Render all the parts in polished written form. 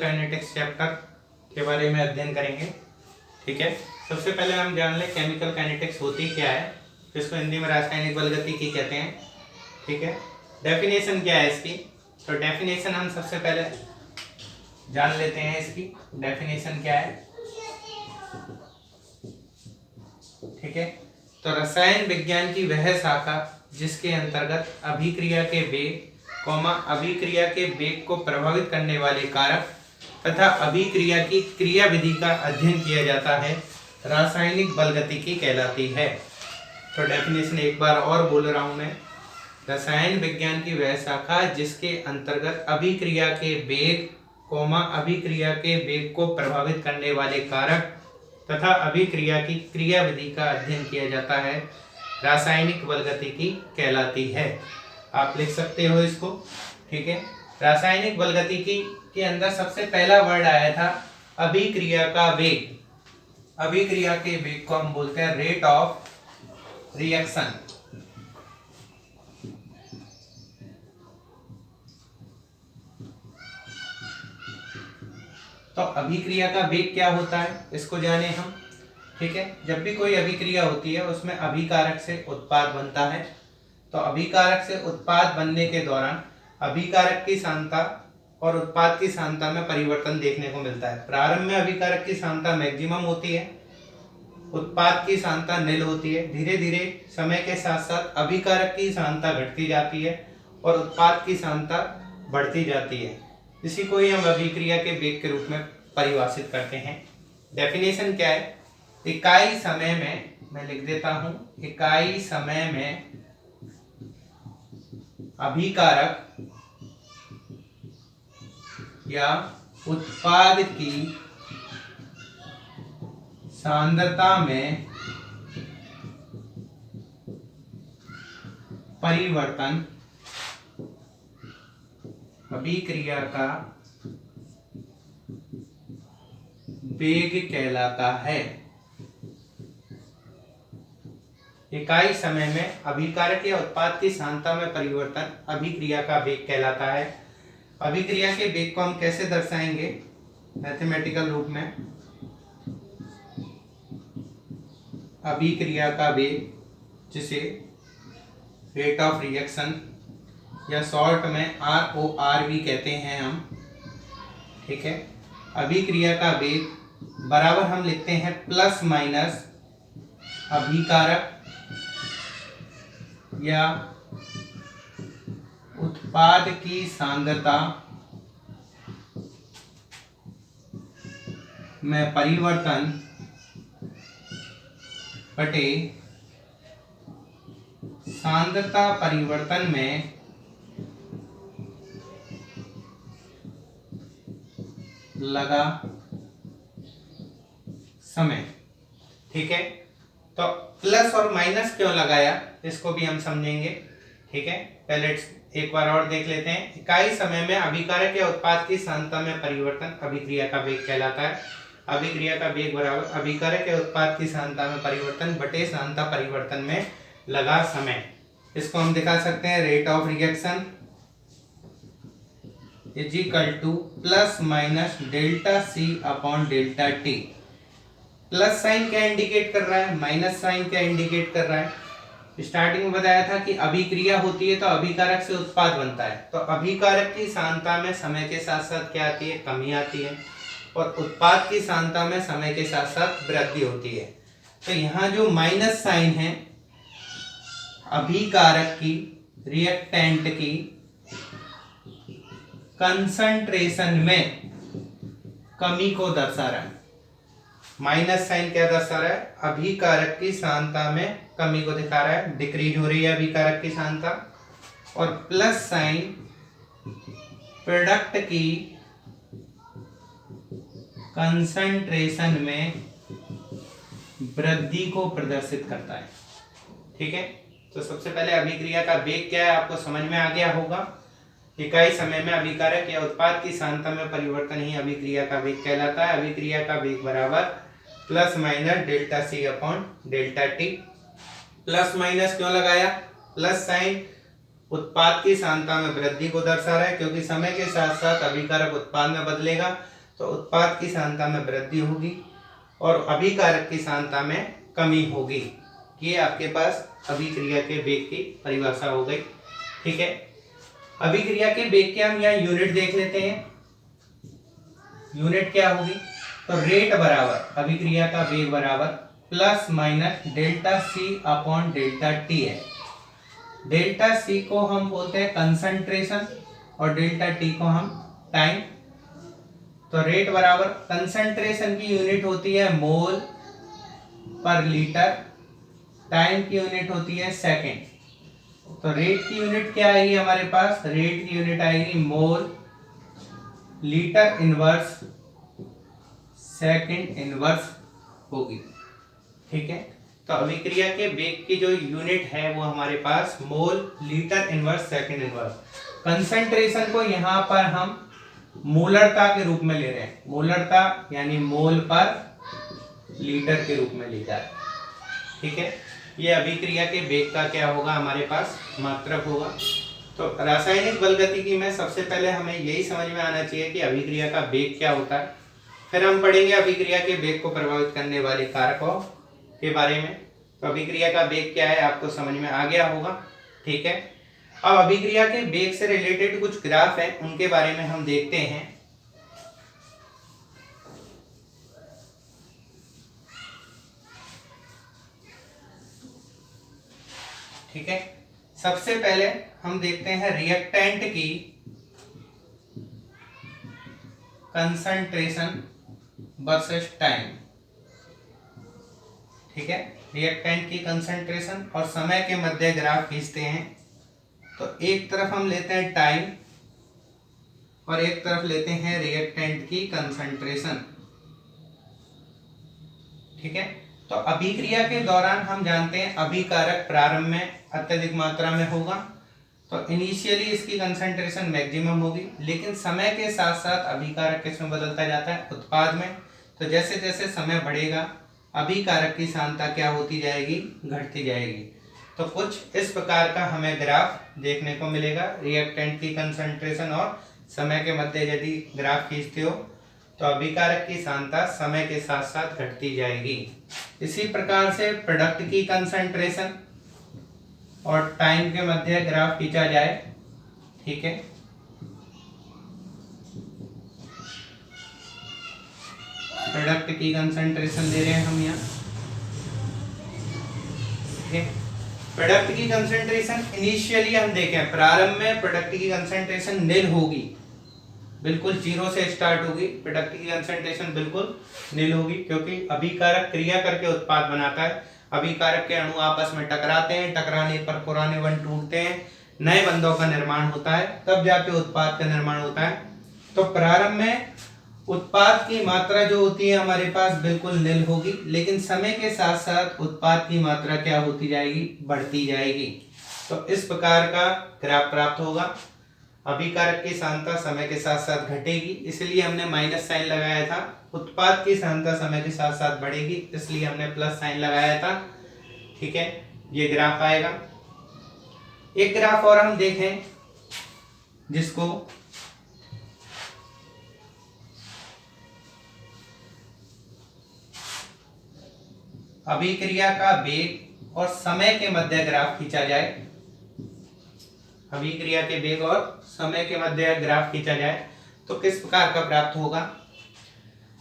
Kinetics chapter के बारे में अध्ययन करेंगे। ठीक है, सबसे पहले हम जान लें केमिकल काइनेटिक्स होती क्या है, जिसको हिंदी में रासायनिक बलगतिकी कहते हैं। ठीक है, डेफिनेशन क्या है इसकी, तो डेफिनेशन हम सबसे पहले जान लेते हैं। इसकी डेफिनेशन क्या है, ठीक है, तो रसायन विज्ञान की वह शाखा जिसके अंतर्गत अभिक्रिया के वेग अभिक्रिया के वेग को प्रभावित करने वाले कारक तथा अभिक्रिया की क्रियाविधि का अध्ययन किया जाता है, रासायनिक बलगतिकी कहलाती है। तो डेफिनेशन एक बार और बोल रहा हूं मैं, रसायन विज्ञान की वह शाखा जिसके अंतर्गत अभिक्रिया के वेग अभिक्रिया के वेग को प्रभावित करने वाले कारक तथा अभिक्रिया की क्रियाविधि का अध्ययन किया जाता है, रासायनिक बलगतिकी कहलाती है। आप लिख सकते हो इसको। ठीक है, रासायनिक बलगतिकी के अंदर सबसे पहला वर्ड आया था अभिक्रिया का वेग। अभिक्रिया के वेग को हम बोलते हैं रेट ऑफ रिएक्शन। तो अभिक्रिया का वेग क्या होता है इसको जाने हम। ठीक है, जब भी कोई अभिक्रिया होती है उसमें अभिकारक से उत्पाद बनता है। तो अभिकारक से उत्पाद बनने के दौरान अभिकारक की सांद्रता और उत्पाद की सांद्रता में परिवर्तन देखने को मिलता है। प्रारंभ में अभिकारक की सांद्रता मैक्सिमम होती है, उत्पाद की सांद्रता निल होती है। धीरे धीरे समय के साथ साथ अभिकारक की सांद्रता घटती जाती है और उत्पाद की सांद्रता बढ़ती जाती है। इसी को ही हम अभिक्रिया के वेग के रूप में परिभाषित करते हैं। डेफिनेशन क्या है, इकाई समय में, मैं लिख देता हूं, इकाई समय में अभिकारक या उत्पाद की सांद्रता में परिवर्तन अभिक्रिया का वेग कहलाता है। इकाई समय में अभिकारक या उत्पाद की सांद्रता में परिवर्तन अभिक्रिया का वेग कहलाता है। अभिक्रिया के वेग को हम कैसे दर्शाएंगे मैथमेटिकल रूप में, अभिक्रिया का वेग जिसे रेट ऑफ रिएक्शन या शॉर्ट में ROR भी कहते हैं हम। ठीक है, अभिक्रिया का वेग बराबर हम लिखते हैं प्लस माइनस अभिकारक या उत्पाद की सांद्रता में परिवर्तन बटे सांद्रता परिवर्तन में लगा समय। ठीक है, तो प्लस और माइनस क्यों लगाया इसको भी हम समझेंगे। ठीक है, पहले एक बार और देख लेते हैं। इकाई समय में अभिकारक या उत्पाद की सांद्रता में परिवर्तन अभिक्रिया का वेग कहलाता है। अभिक्रिया का वेग बराबर अभिकारक या उत्पाद की सांद्रता में परिवर्तन बटे सांद्रता परिवर्तन में लगा समय। इसको हम दिखा सकते हैं, rate of reaction is equal two plus minus delta C upon delta T। Plus sign क्या इंडिकेट कर रहा है, माइनस साइन क्या इंडिकेट कर रहा है। स्टार्टिंग में बताया था कि अभिक्रिया होती है तो अभिकारक से उत्पाद बनता है। तो अभिकारक की सांद्रता में समय के साथ साथ क्या आती है, कमी आती है, और उत्पाद की सांद्रता में समय के साथ साथ वृद्धि होती है। तो यहाँ जो माइनस साइन है अभिकारक की, रिएक्टेंट की कंसंट्रेशन में कमी को दर्शा रहा है। माइनस साइन क्या दर्शा रहा है, अभिकारक की सांद्रता में कमी को दिखा रहा है, डिक्रीज हो रही है अभिकारक की सांद्रता। और प्लस साइन प्रोडक्ट की कंसंट्रेशन में वृद्धि को प्रदर्शित करता है। ठीक है, तो सबसे पहले अभिक्रिया का वेग क्या है आपको समझ में आ गया होगा। इकाई समय में अभिकारक या उत्पाद की सांद्रता में परिवर्तन ही अभिक्रिया का वेग कहलाता है। अभिक्रिया का वेग बराबर plus minus delta C upon delta T। Plus minus क्यों लगाया, प्लस साइन उत्पाद की सांद्रता में वृद्धि को दर्शा रहा है, क्योंकि समय के साथ साथ अभिकारक उत्पाद में बदलेगा तो उत्पाद की सांद्रता में वृद्धि होगी और अभिकारक की सांद्रता में कमी होगी। ये आपके पास अभिक्रिया के वेग की परिभाषा हो गई। ठीक है, अभिक्रिया के वेग के हम यहाँ यूनिट देख लेते हैं। यूनिट क्या होगी, तो रेट बराबर अभिक्रिया का वेग बराबर plus minus delta C upon delta T है। डेल्टा सी को हम बोलते हैं कंसंट्रेशन और डेल्टा टी को हम टाइम। तो रेट बराबर कंसंट्रेशन की यूनिट होती है मोल पर लीटर, टाइम की यूनिट होती है सेकेंड। तो रेट की यूनिट क्या आएगी हमारे पास, रेट की यूनिट आएगी मोल लीटर इनवर्स सेकेंड इनवर्स होगी। ठीक है, तो अभिक्रिया के वेग की जो यूनिट है वो हमारे पास mole litre inverse second inverse. Concentration को यहाँ पर हम मोलरता के रूप में ले रहे हैं, मोलरता यानी मोल पर लीटर के रूप में लिखा है। ठीक है, ये अभिक्रिया के वेग का क्या होगा, हमारे पास मात्रक होगा। तो रासायनिक बलगतिकी में सबसे पहले हमें यही समझ में आना चाहिए कि अभिक्रिया का वेग क्या होता है। फिर हम पढ़ेंगे अभिक्रिया के वेग को प्रभावित करने वाले कारकों के बारे में। तो अभिक्रिया का वेग क्या है आपको समझ में आ गया होगा। ठीक है, अब अभिक्रिया के वेग से रिलेटेड कुछ ग्राफ हैं, उनके बारे में हम देखते हैं। ठीक है, सबसे पहले हम देखते हैं रिएक्टेंट की कंसंट्रेशन वर्सेस टाइम। ठीक है, रिएक्टेंट की कंसंट्रेशन और समय के मध्य ग्राफ खींचते हैं। तो एक तरफ हम लेते हैं टाइम और एक तरफ लेते हैं रिएक्टेंट की कंसंट्रेशन। ठीक है, तो अभिक्रिया के दौरान हम जानते हैं अभिकारक प्रारंभ में अत्यधिक मात्रा में होगा, तो इनिशियली इसकी कंसंट्रेशन मैक्सिमम होगी, लेकिन समय के साथ साथ अभिकारक किसमें बदलता जाता है, उत्पाद में। तो जैसे जैसे समय बढ़ेगा अभिकारक की सांद्रता क्या होती जाएगी, घटती जाएगी। तो कुछ इस प्रकार का हमें ग्राफ देखने को मिलेगा। रिएक्टेंट की कंसंट्रेशन और समय के मध्य यदि ग्राफ खींचते हो तो अभिकारक की सांद्रता समय के साथ साथ घटती जाएगी। इसी प्रकार से प्रोडक्ट की कंसंट्रेशन और टाइम के मध्य ग्राफ खींचा जाए। ठीक है, प्रोडक्ट की कंसंट्रेशन दे रहे हैं हम यहाँ। ठीक है, प्रोडक्ट की कंसंट्रेशन इनिशियली हम देखें प्रारंभ में प्रोडक्ट की कंसंट्रेशन निल होगी, बिल्कुल जीरो से स्टार्ट होगी। प्रोडक्ट की कंसंट्रेशन बिल्कुल निल होगी, क्योंकि अभिकारक क्रिया करके उत्पाद बनाता है। अभिकारक के अणु आपस में टकराते हैं, टकराने पर पुराने बंध टूटते हैं, नए बंधों का निर्माण होता है, तब जाके उत्पाद का निर्माण होता है। तो प्रारंभ में उत्पाद की मात्रा जो होती है हमारे पास बिल्कुल निल होगी, लेकिन समय के साथ साथ उत्पाद की मात्रा क्या होती जाएगी, बढ़ती जाएगी। तो इस प्रकार का ग्राफ प्राप्त होगा। अभिकारक की सांद्रता समय के साथ साथ घटेगी, इसलिए हमने माइनस साइन लगाया था। उत्पाद की सांद्रता समय के साथ साथ बढ़ेगी, इसलिए हमने प्लस साइन लगाया था। ठीक है, ये ग्राफ आएगा। एक ग्राफ और हम देखें जिसको अभिक्रिया का वेग और समय के मध्य ग्राफ खींचा जाए। अभिक्रिया के वेग और समय के मध्य ग्राफ खींचा जाए तो किस प्रकार का प्राप्त होगा।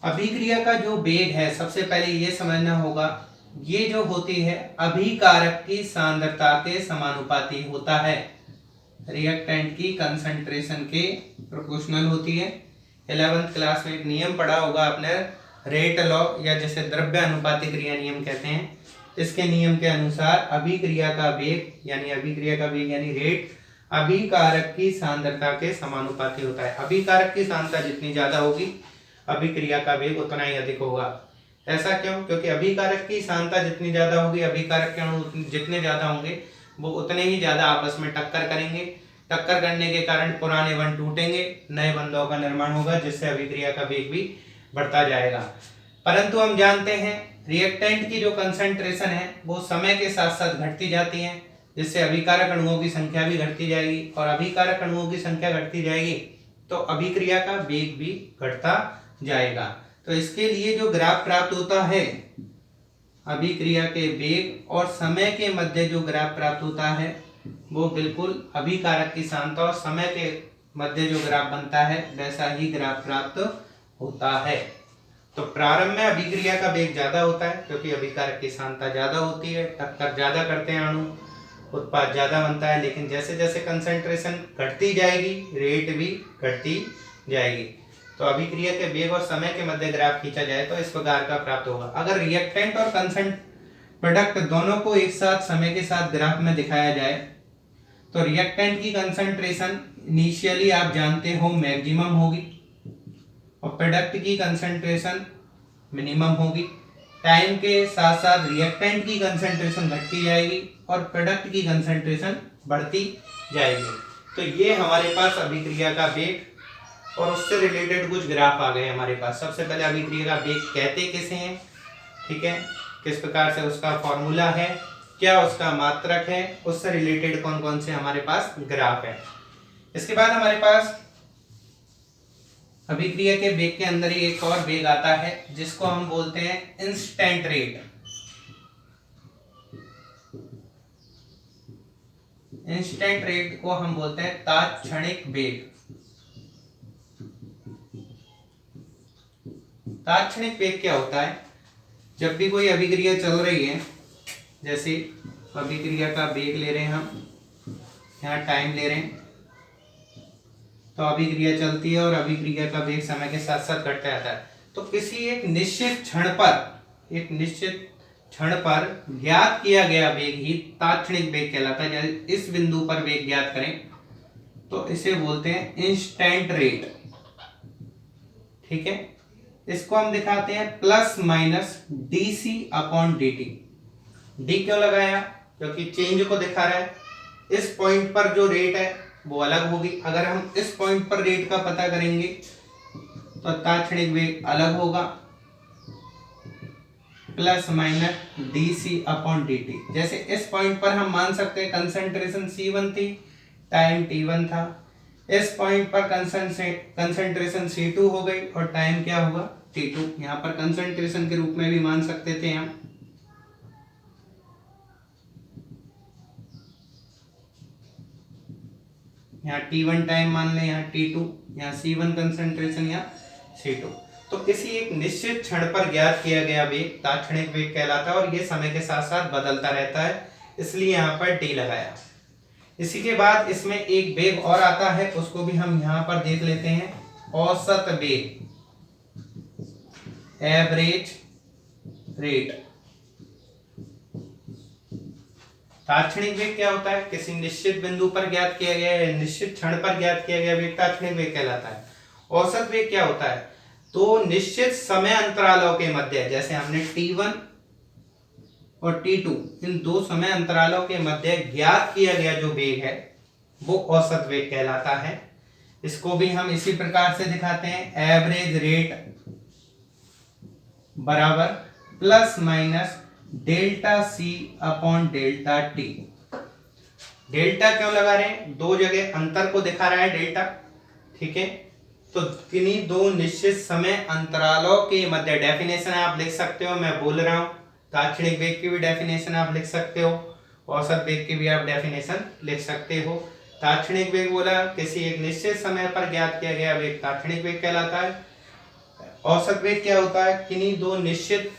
अभिक्रिया का जो वेग है सबसे पहले ये समझना होगा, ये जो होती है अभिकारक की सांद्रता के समानुपाती होता है, रिएक्टेंट की कंसंट्रेशन के प्रोपोर्शनल होती है। 11th क्लास में एक नियम पढ़ा होगा आपने, रेट लॉ, या जैसे द्रव्य अनुपाती क्रिया नियम कहते हैं। इसके नियम के अनुसार अभिक्रिया का वेग यानी रेट अभिकारक की सांद्रता के समानुपाती होता है। अभिकारक की सांद्रता जितनी ज्यादा होगी अभिक्रिया का वेग उतना ही अधिक होगा। ऐसा क्यों? क्योंकि अभिकारक की सांद्रता जितनी ज्यादा होगी, अभिकारक के अणु जितने ज्यादा होंगे वो उतने ही ज्यादा आपस में टक्कर करेंगे। टक्कर करने के कारण पुराने बंध टूटेंगे, नए बंधों का निर्माण होगा, जिससे अभिक्रिया का वेग भी बढ़ता जाएगा। परंतु हम जानते हैं रिएक्टेंट की जो कंसंट्रेशन है वो समय के साथ साथ घटती जाती है। जिससे अभिकारक अणुओं की संख्या भी घटती जाएगी, और अभिकारक अणुओं की संख्या घटती जाएगी तो अभिक्रिया का वेग भी घटता जाएगा। तो इसके लिए जो ग्राफ प्राप्त होता है, अभिक्रिया के वेग और समय के मध्य जो ग्राफ प्राप्त होता है वो बिल्कुल अभिकारक की सांद्रता और समय के मध्य जो ग्राफ बनता है वैसा ही ग्राफ प्राप्त होता है। तो प्रारंभ में अभिक्रिया का वेग ज्यादा होता है क्योंकि अभिकारक की सांद्रता ज्यादा होती है, टक्कर ज्यादा करते हैं अणु, उत्पाद ज्यादा बनता है। लेकिन जैसे जैसे कंसंट्रेशन घटती जाएगी रेट भी घटती जाएगी। तो अभिक्रिया के वेग और समय के मध्य ग्राफ खींचा जाए तो इस प्रकार का प्राप्त होगा। अगर रिएक्टेंट और कंसंट प्रोडक्ट दोनों को एक साथ समय के साथ ग्राफ में दिखाया जाए तो रिएक्टेंट की कंसंट्रेशन इनिशियली आप जानते हो मैक्सिमम होगी और प्रोडक्ट की कंसंट्रेशन मिनिमम होगी। टाइम के साथ साथ रिएक्टेंट की कंसंट्रेशन घटती जाएगी और प्रोडक्ट की कंसंट्रेशन बढ़ती जाएगी। तो ये हमारे पास अभिक्रिया का वेग और उससे रिलेटेड कुछ ग्राफ आ गए हमारे पास। सबसे पहले अभिक्रिया का वेग कहते किसे हैं, ठीक है, किस प्रकार से उसका फॉर्मूला है, क्या उसका मात्रक है, उससे रिलेटेड कौन कौन से हमारे पास ग्राफ है। इसके बाद हमारे पास अभिक्रिया के वेग के अंदर ही एक और वेग आता है जिसको हम बोलते हैं इंस्टेंट रेट। इंस्टेंट रेट को हम बोलते हैं तात्क्षणिक वेग। तात्क्षणिक वेग क्या होता है? जब भी कोई अभिक्रिया चल रही है, जैसे अभिक्रिया का वेग ले रहे हैं हम, यहाँ टाइम ले रहे हैं, तो अभिक्रिया चलती है और अभिक्रिया का वेग समय के साथ साथ घटता जाता है। तो किसी एक निश्चित क्षण पर ज्ञात किया गया वेग ही तात्क्षणिक वेग कहलाता है। जैसे इस बिंदु पर वेग ज्ञात करें तो इसे बोलते हैं इंस्टेंट रेट, ठीक है। इसको हम दिखाते हैं plus minus dc upon dt। D क्यों लगाया? क्योंकि चेंज को दिखा रहा है। इस पॉइंट पर जो रेट है वो अलग होगी। अगर हम इस पॉइंट पर रेट का पता करेंगे तो तात्क्षणिक वेग अलग होगा, plus minus dc upon dt। जैसे इस पॉइंट पर हम मान सकते हैं कंसंट्रेशन C1 थी, टाइम T1 था। इस पॉइंट पर कंसंट्रेशन C2 हो गई और टाइम क्या हुआ T2। यहाँ पर कंसंट्रेशन के रूप में भी मान सकते थे हम। यहाँ T1 टाइम मान लें, यहाँ T2, यहाँ C1 कंसंट्रेशन, यहाँ C2। तो किसी एक निश्चित क्षण पर ज्ञात किया गया वेग तात्क्षणिक वेग कहलाता है और ये समय के साथ साथ बदलता रहता है, इसलिए यहाँ पर डी लगाया। इसी के बाद इसमें एक वेग और आता है, उसको भी हम यहाँ पर देख लेते हैं, औसत वेग, एवरेज रेट। तात्क्षणिक वेग क्या होता है? किसी निश्चित बिंदु पर ज्ञात किया गया है, निश्चित क्षण पर ज्ञात किया गया वेग तात्क्षणिक वेग कहलाता है। औसत वेग क्या होता है? तो निश्चित समय अंतरालों के मध्य, जैसे हमने T1 और T2 इन दो समय अंतरालों के मध्य ज्ञात किया गया जो वेग है वो औसत वेग कहलाता है। इसको भी हम इसी प्रकार से दिखाते हैं, एवरेज रेट बराबर plus minus delta C upon delta T. Delta क्यों लगा रहे हैं? दो जगह अंतर को दिखा रहा है डेल्टा, ठीक है। तो किन्हीं दो निश्चित समय अंतरालों के मध्य, डेफिनेशन आप लिख सकते हो, मैं बोल रहा हूं, तात्क्षणिक वेग की भी डेफिनेशन आप लिख सकते हो, औसत वेग की भी आप डेफिनेशन लिख सकते हो। तात्क्षणिक वेग बोला किसी एक निश्चित समय पर ज्ञात किया गया वेग तात्क्षणिक वेग कहलाता है। औसत वेग क्या होता है? किन्हीं दो निश्चित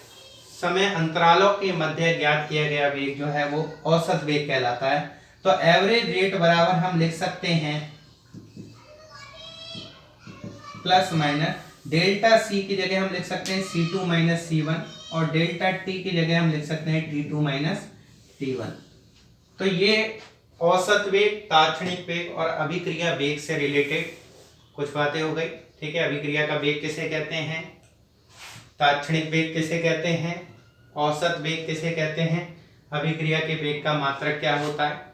समय अंतरालों के मध्य ज्ञात किया गया वेग जो है वो औसत वेग कहलाता है। तो एवरेज रेट बराबर हम लिख सकते हैं प्लस माइनस डेल्टा सी की जगह हम लिख सकते हैं C2 माइनस C1 और डेल्टा टी की जगह हम लिख सकते हैं T2 माइनस T1। तो ये औसत वेग, तात्क्षणिक वेग और अभिक्रिया वेग से रिलेटेड कुछ बातें हो गई, ठीक है। अभिक्रिया का वेग किसे कहते हैं, तात्क्षणिक वेग किसे कहते हैं, औसत वेग किसे कहते हैं, अभिक्रिया के वेग का मात्रक क्या होता है,